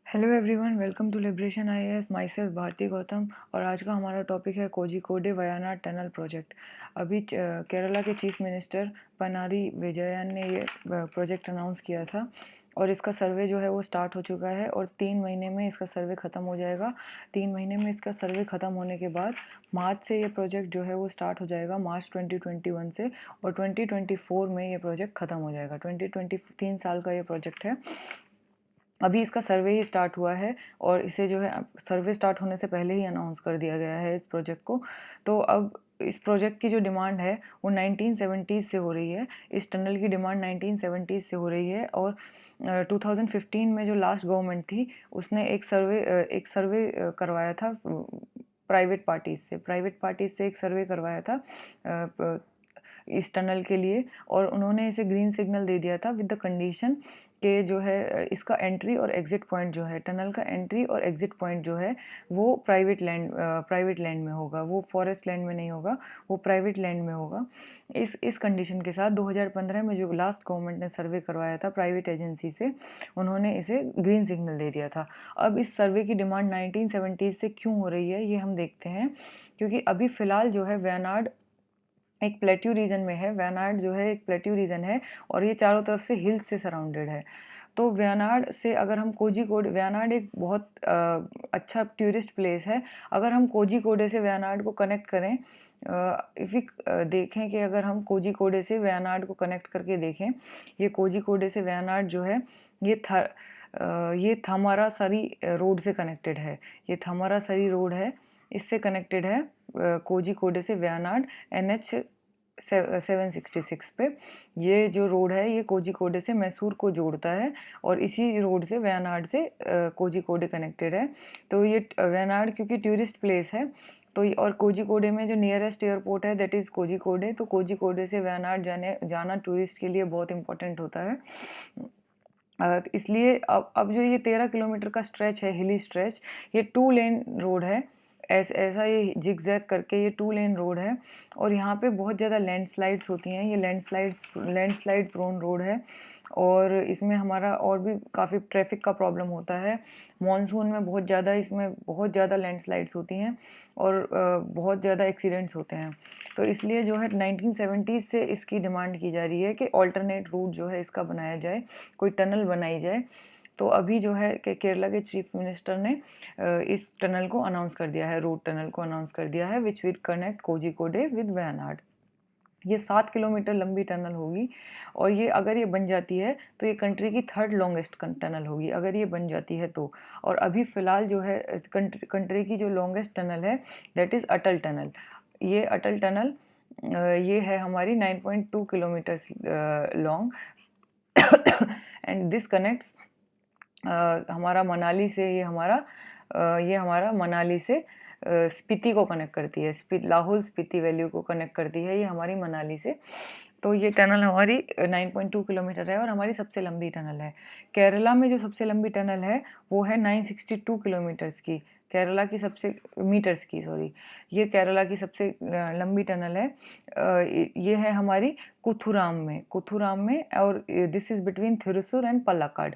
Hello everyone, welcome to liberation IAS. Myself Bharti Gautam. और आज का हमारा टॉपिक है कोझिकोडे वयानाड टनल प्रोजेक्ट। अभी केरला के चीफ मिनिस्टर पनारी विजयन ने ये प्रोजेक्ट अनाउंस किया था और इसका सर्वे जो है वो स्टार्ट हो चुका है और 3 महीने में इसका सर्वे ख़त्म हो जाएगा। 3 महीने में इसका सर्वे ख़त्म होने के बाद मार्च से ये प्रोजेक्ट जो है वो स्टार्ट हो जाएगा, मार्च 2021 से, और 2024 में ये प्रोजेक्ट ख़त्म हो जाएगा। 3 साल का ये प्रोजेक्ट है। अभी इसका सर्वे ही स्टार्ट हुआ है और इसे जो है सर्वे स्टार्ट होने से पहले ही अनाउंस कर दिया गया है इस प्रोजेक्ट को। तो अब इस प्रोजेक्ट की जो डिमांड है वो 1970s से हो रही है। इस टनल की डिमांड 1970s से हो रही है और 2015 में जो लास्ट गवर्नमेंट थी उसने एक सर्वे करवाया था प्राइवेट पार्टीज से एक सर्वे करवाया था इस टनल के लिए, और उन्होंने इसे ग्रीन सिग्नल दे दिया था विद द कंडीशन कि जो है इसका एंट्री और एग्ज़िट पॉइंट जो है, टनल का एंट्री और एग्ज़िट पॉइंट जो है वो प्राइवेट लैंड में होगा, वो फॉरेस्ट लैंड में नहीं होगा, वो प्राइवेट लैंड में होगा। इस कंडीशन के साथ 2015 में जो लास्ट गवर्नमेंट ने सर्वे करवाया था प्राइवेट एजेंसी से, उन्होंने इसे ग्रीन सिग्नल दे दिया था। अब इस सर्वे की डिमांड 1970 से क्यों हो रही है ये हम देखते हैं, क्योंकि अभी फ़िलहाल जो है वयनाड एक प्लेट्यू रीजन में है। वयनाड जो है एक प्लेट्यू रीजन है और ये चारों तरफ से हिल्स से सराउंडेड है। तो वयनाड से अगर हम कोझिकोडे, वयनाड एक बहुत अच्छा टूरिस्ट प्लेस है। अगर हम कोझिकोडे से वयनाड को कनेक्ट करें, देखें कि अगर हम कोझिकोडे से वयनाड को कनेक्ट करके देखें, ये कोझिकोडे से वयनाड जो है ये थामारासरी रोड से कनेक्टेड है। ये थामारासरी रोड है, इससे कनेक्टेड है कोझिकोडे से वयनाड NH 766 पे। ये जो रोड है ये कोझिकोडे से मैसूर को जोड़ता है और इसी रोड से वयनाड से कोझिकोडे कनेक्टेड है। तो ये वयनाड क्योंकि टूरिस्ट प्लेस है, तो और कोझिकोडे में जो नियरेस्ट एयरपोर्ट है दैट इज़ कोझिकोडे, तो कोझिकोडे से वयनाड जाना टूरिस्ट के लिए बहुत इंपॉर्टेंट होता है। इसलिए अब जो ये 13 किलोमीटर का स्ट्रेच है, हिली स्ट्रेच, ये 2 लेन रोड है। ऐसा ये जिगजैग करके ये 2 लेन रोड है और यहाँ पे बहुत ज़्यादा लैंडस्लाइड्स होती हैं। ये लैंडस्लाइड प्रोन रोड है और इसमें हमारा और भी काफ़ी ट्रैफिक का प्रॉब्लम होता है। मॉनसून में इसमें बहुत ज़्यादा लैंडस्लाइड्स होती हैं और बहुत ज़्यादा एक्सीडेंट्स होते हैं। तो इसलिए जो है 1970 से इसकी डिमांड की जा रही है कि ऑल्टरनेट रूट जो है इसका बनाया जाए, कोई टनल बनाई जाए। तो अभी जो है कि केरला के चीफ मिनिस्टर ने इस टनल को अनाउंस कर दिया है, रोड टनल को अनाउंस कर दिया है, which will connect Kozhikode with Wayanad. ये 7 किलोमीटर लंबी टनल होगी और ये अगर ये बन जाती है तो ये कंट्री की 3rd लॉन्गेस्ट टनल होगी, अगर ये बन जाती है तो। और अभी फ़िलहाल जो है कंट्री की जो लॉन्गेस्ट टनल है दैट इज़ अटल टनल। ये अटल टनल ये है हमारी 9.2 kilometres long and this connects हमारा मनाली से, ये हमारा मनाली से स्पीति को कनेक्ट करती है, लाहौल स्पीति वैली को कनेक्ट करती है ये हमारी मनाली से। तो ये टनल हमारी 9.2 किलोमीटर है और हमारी सबसे लंबी टनल है। केरला में जो सबसे लंबी टनल है वो है 962 किलोमीटर्स की, केरला की सबसे मीटर्स की, सॉरी। ये केरला की सबसे लंबी टनल है। ये है हमारी कुथुराम में और दिस इज़ बिटवीन थिरुसुर एंड पल्लाकाड।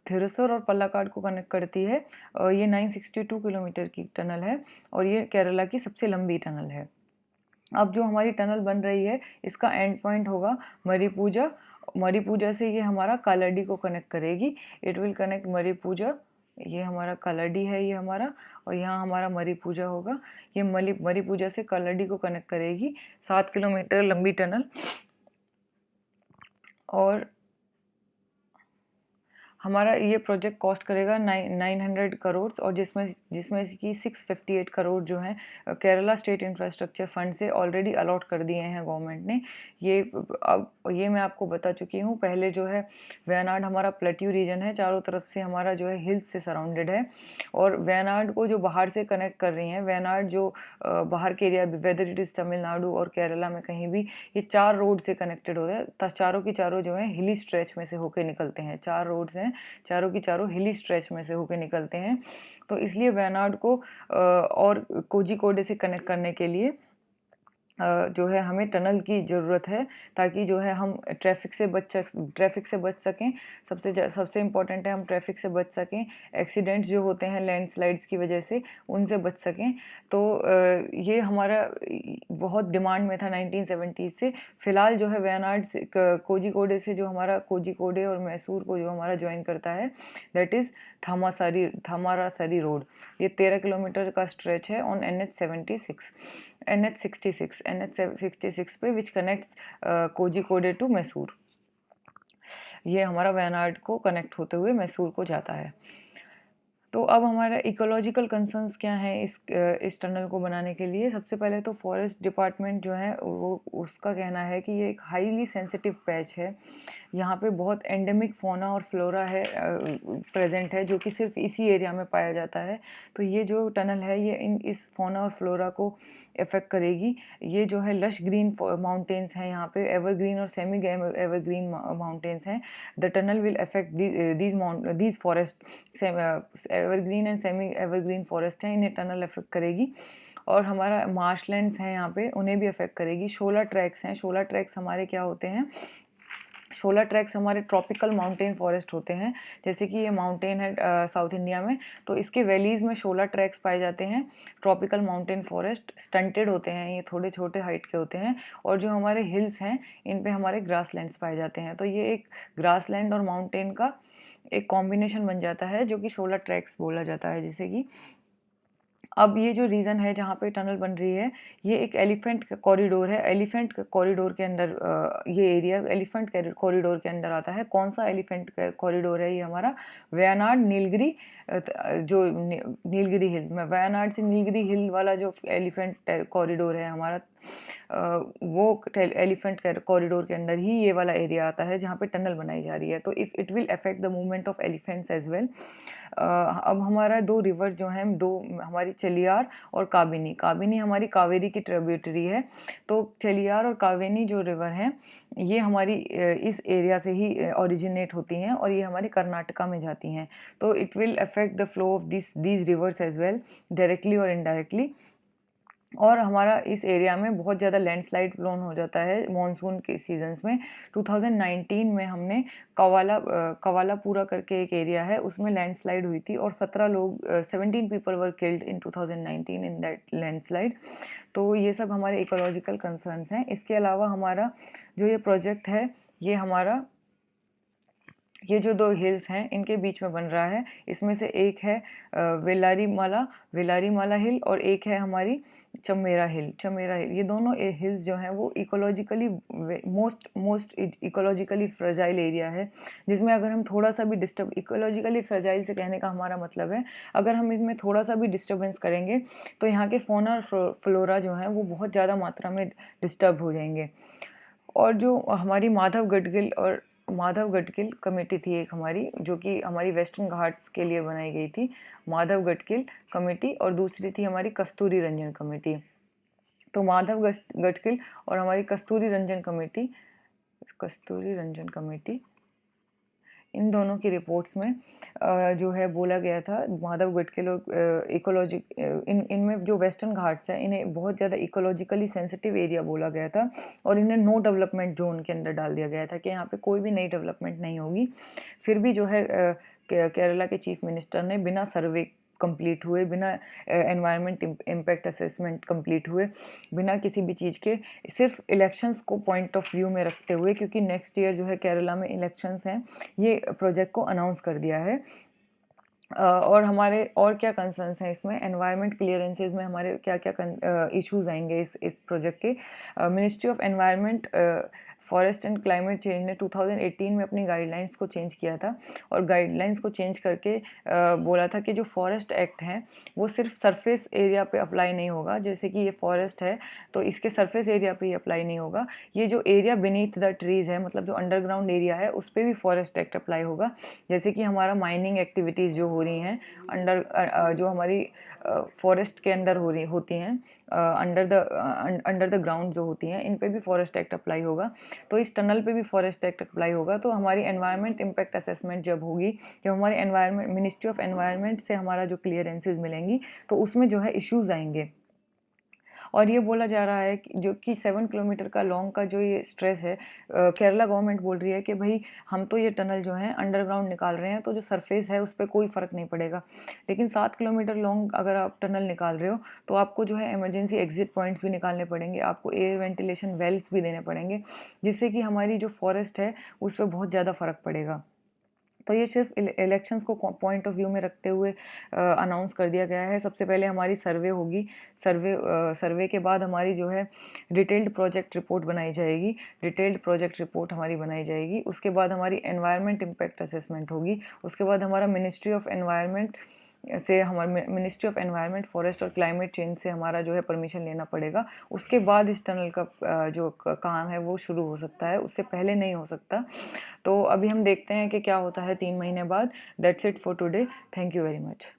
थिरुसुर और पल्लाकाड को कनेक्ट करती है और ये 962 किलोमीटर की टनल है और ये केरला की सबसे लंबी टनल है। अब जो हमारी टनल बन रही है इसका एंड पॉइंट होगा मरीपूजा। मरीपूजा से ये हमारा कालाडी को कनेक्ट करेगी। इट विल कनेक्ट मरीपूजा, ये हमारा कालाडी है ये हमारा, और यहाँ हमारा मरीपूजा होगा। ये मरीपूजा से कालाडी को कनेक्ट करेगी, 7 किलोमीटर लंबी टनल। और हमारा ये प्रोजेक्ट कॉस्ट करेगा 900 करोड़ और जिसमें कि 658 करोड़ जो हैं केरला स्टेट इंफ्रास्ट्रक्चर फंड से ऑलरेडी अलॉट कर दिए हैं गवर्नमेंट ने। ये मैं आपको बता चुकी हूँ पहले। जो है वयनाड हमारा प्लेट्यू रीजन है, चारों तरफ से हमारा जो है हिल्स से सराउंडेड है और वयनाड को जो बाहर से कनेक्ट कर रही हैं, वयनाड जो बाहर के area, whether it is Tamil Nadu और केरला में कहीं भी, ये 4 रोड से कनेक्टेड होते हैं। चारों की चारों जो है हिली स्ट्रेच में से होके निकलते हैं। 4 रोड्स हैं, चारों की चारों हिली स्ट्रेच में से होके निकलते हैं। तो इसलिए वयनाड को और कोझिकोडे से कनेक्ट करने के लिए जो है हमें टनल की ज़रूरत है, ताकि जो है हम ट्रैफ़िक से बच सकें। सबसे इम्पोर्टेंट है हम ट्रैफ़िक से बच सकें, एक्सीडेंट्स जो होते हैं लैंडस्लाइड्स की वजह से उनसे बच सकें। तो ये हमारा बहुत डिमांड में था 1970 से। फ़िलहाल जो है वायनाड से कोझिकोडे से जो हमारा कोझिकोडे और मैसूर को जो हमारा जॉइन करता है, दैट इज़ थामारासरी रोड। ये 13 किलोमीटर का स्ट्रेच है ऑन NH66 पे, which connects Kozhikode to Mysore. ये हमारा वायनाड को कनेक्ट होते हुए मैसूर को जाता है। तो अब हमारा इकोलॉजिकल कंसर्न्स क्या हैं इस टनल को बनाने के लिए। सबसे पहले तो फॉरेस्ट डिपार्टमेंट जो है वो उसका कहना है कि ये एक हाईली सेंसिटिव पैच है। यहाँ पे बहुत एंडेमिक फ़ौना और फ्लोरा है प्रेजेंट है, जो कि सिर्फ इसी एरिया में पाया जाता है। तो ये जो टनल है ये इस फ़ौना और फ्लोरा को इफ़ेक्ट करेगी। ये जो है लश ग्रीन माउंटेन्स हैं, यहाँ पे एवरग्रीन और सेमी एवरग्रीन माउंटेन्स हैं। The tunnel will affect these forest, evergreen and semi evergreen forest हैं, इन्हें टनल अफेक्ट करेगी। और हमारा मार्शलैंड्स हैं यहाँ पे, उन्हें भी अफेक्ट करेगी। शोला ट्रैक्स हैं, शोला ट्रैक्स हमारे क्या होते हैं, शोला ट्रैक्स हमारे ट्रॉपिकल माउंटेन फॉरेस्ट होते हैं। जैसे कि ये माउंटेन है साउथ इंडिया में, तो इसके वैलीज़ में शोला ट्रैक्स पाए जाते हैं। ट्रॉपिकल माउंटेन फॉरेस्ट स्टंटेड होते हैं, ये थोड़े छोटे हाइट के होते हैं। और जो हमारे हिल्स हैं इन पे हमारे ग्रासलैंड्स पाए जाते हैं। तो ये एक ग्रासलैंड और माउंटेन का एक कॉम्बिनेशन बन जाता है, जो कि शोला ट्रैक्स बोला जाता है। जैसे कि अब ये जो रीज़न है जहाँ पे टनल बन रही है, ये एक एलिफेंट कॉरिडोर है। एलिफेंट कॉरिडोर के अंदर ये एरिया एलिफेंट कॉरिडोर के अंदर आता है। कौन सा एलिफेंट कॉरिडोर है? ये हमारा वायनाड नीलगिरी, जो नीलगिरी हिल में, वायनाड से नीलगिरी हिल वाला जो एलिफेंट कॉरिडोर है हमारा, वो एलिफेंट कॉरिडोर के अंदर ही ये वाला एरिया आता है जहाँ पे टनल बनाई जा रही है। तो if it will affect the movement of elephants as well. अब हमारा दो रिवर जो हैं, दो हमारी चेलियार और काबिनी। काबिनी हमारी कावेरी की ट्रिब्यूटरी है। तो चेलियार और कावेरी जो रिवर हैं ये हमारी इस एरिया से ही ओरिजिनेट होती हैं और ये हमारी कर्नाटका में जाती हैं। तो it will affect the flow of these rivers as well, directly और इनडायरेक्टली। और हमारा इस एरिया में बहुत ज़्यादा लैंडस्लाइड प्रोन हो जाता है मॉनसून के सीजन्स में। 2019 में हमने कवालापुरा करके एक एरिया है, उसमें लैंडस्लाइड हुई थी और 17 people were killed in 2019 in that landslide. तो ये सब हमारे इकोलॉजिकल कंसर्न्स हैं। इसके अलावा हमारा जो ये प्रोजेक्ट है, ये जो दो हिल्स हैं इनके बीच में बन रहा है। इसमें से एक है वेलारीमाला हिल और एक है हमारी चमेरा हिल। ये दोनों हिल्स जो हैं वो ecologically most ecologically fragile area है, जिसमें अगर हम थोड़ा सा भी इकोलॉजिकली फ्रेजाइल से कहने का हमारा मतलब है, अगर हम इसमें थोड़ा सा भी डिस्टर्बेंस करेंगे तो यहाँ के फौना और फ्लोरा जो हैं वो बहुत ज़्यादा मात्रा में डिस्टर्ब हो जाएंगे। और जो हमारी माधव गडगिल कमेटी थी एक हमारी, जो कि हमारी वेस्टर्न घाट्स के लिए बनाई गई थी, माधव गडगिल कमेटी, और दूसरी थी हमारी कस्तूरी रंजन कमेटी। तो माधव गडगिल और हमारी कस्तूरी रंजन कमेटी, इन दोनों की रिपोर्ट्स में जो है बोला गया था, माधव गडगिल और इनमें जो वेस्टर्न घाट्स हैं इन्हें बहुत ज़्यादा इकोलॉजिकली सेंसिटिव एरिया बोला गया था और इन्हें नो डेवलपमेंट जोन के अंदर डाल दिया गया था कि यहाँ पे कोई भी नई डेवलपमेंट नहीं होगी। फिर भी जो है केरला के चीफ मिनिस्टर ने बिना सर्वे कंप्लीट हुए, बिना एनवायरनमेंट इम्पैक्ट असेसमेंट कंप्लीट हुए, बिना किसी भी चीज़ के, सिर्फ इलेक्शंस को पॉइंट ऑफ व्यू में रखते हुए, क्योंकि नेक्स्ट ईयर जो है केरला में इलेक्शंस हैं, ये प्रोजेक्ट को अनाउंस कर दिया है। और हमारे और क्या कंसर्न्स हैं इसमें, एनवायरनमेंट क्लियरेंसेज में हमारे क्या क्या इश्यूज आएंगे इस प्रोजेक्ट के। Ministry of environment, forest and climate change ने 2018 में अपनी गाइडलाइंस को चेंज किया था और गाइडलाइंस को चेंज करके बोला था कि जो फॉरेस्ट एक्ट है वो सिर्फ सरफेस एरिया पे अप्लाई नहीं होगा। जैसे कि ये फॉरेस्ट है तो इसके सरफेस एरिया पे ही अप्लाई नहीं होगा, ये जो एरिया बीनीथ द ट्रीज़ है, मतलब जो अंडरग्राउंड एरिया है, उस पर भी फॉरेस्ट एक्ट अप्लाई होगा। जैसे कि हमारा माइनिंग एक्टिविटीज़ जो हो रही हैं जो हमारी फॉरेस्ट के अंदर होती हैं, अंडर द ग्राउंड जो होती हैं, इन पे भी फॉरेस्ट एक्ट अप्लाई होगा। तो इस टनल पे भी फॉरेस्ट एक्ट अप्लाई होगा। तो हमारी एनवायरनमेंट इम्पैक्ट असेसमेंट जब होगी, जब हमारे एनवायरनमेंट मिनिस्ट्री ऑफ एनवायरनमेंट से हमारा जो क्लियरेंसेज मिलेंगी, तो उसमें जो है इश्यूज़ आएंगे। और ये बोला जा रहा है कि जो कि 7 किलोमीटर का लॉन्ग का जो ये स्ट्रेच है, केरला गवर्नमेंट बोल रही है कि भाई हम तो ये टनल जो है अंडरग्राउंड निकाल रहे हैं, तो जो सरफेस है उस पर कोई फ़र्क नहीं पड़ेगा। लेकिन 7 किलोमीटर लॉन्ग अगर आप टनल निकाल रहे हो तो आपको जो है इमरजेंसी एग्जिट पॉइंट्स भी निकालने पड़ेंगे, आपको एयर वेंटिलेशन वेल्स भी देने पड़ेंगे, जिससे कि हमारी जो फॉरेस्ट है उस पर बहुत ज़्यादा फ़र्क पड़ेगा। तो ये सिर्फ इलेक्शंस को पॉइंट ऑफ व्यू में रखते हुए अनाउंस कर दिया गया है। सबसे पहले हमारी सर्वे होगी, सर्वे के बाद हमारी जो है डिटेल्ड प्रोजेक्ट रिपोर्ट बनाई जाएगी, डिटेल्ड प्रोजेक्ट रिपोर्ट हमारी बनाई जाएगी। उसके बाद हमारी एनवायरनमेंट इम्पैक्ट असेसमेंट होगी। उसके बाद हमारा मिनिस्ट्री ऑफ एनवायरनमेंट से हमारे मिनिस्ट्री ऑफ एनवायरनमेंट फॉरेस्ट और क्लाइमेट चेंज से हमारा जो है परमिशन लेना पड़ेगा। उसके बाद इस टनल का जो काम है वो शुरू हो सकता है, उससे पहले नहीं हो सकता। तो अभी हम देखते हैं कि क्या होता है 3 महीने बाद। That's it for today. Thank you very much.